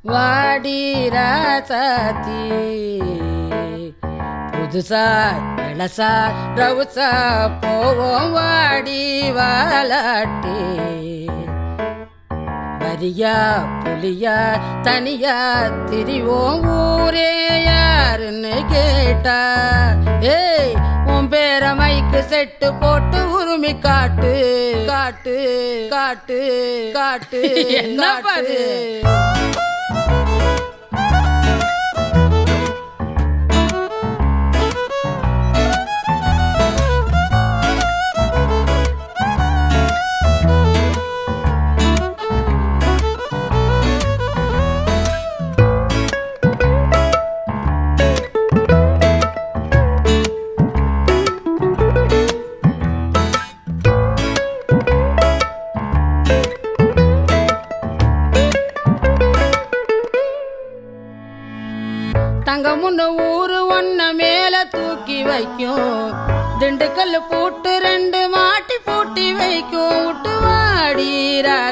வாடி ராசாத்தி புதுசா இளசா ரவுசா போவோம் வாடி வாலாட்டி வரியா புலியா தனியா திரிவோம் ஊரே யாருன்னு கேட்டா ஏய் உன் பேர மைக்கு செட்டு போட்டு உரிமை காட்டு காட்டு காட்டு காட்டு என்ன பாரு தங்க முன்ன ஊரு ஒன்ன மேல தூக்கி வைக்கும் திண்டுக்கல் பூட்டு 2 மாட்டி பூட்டி வைக்கும் விட்டு வாடி ராசா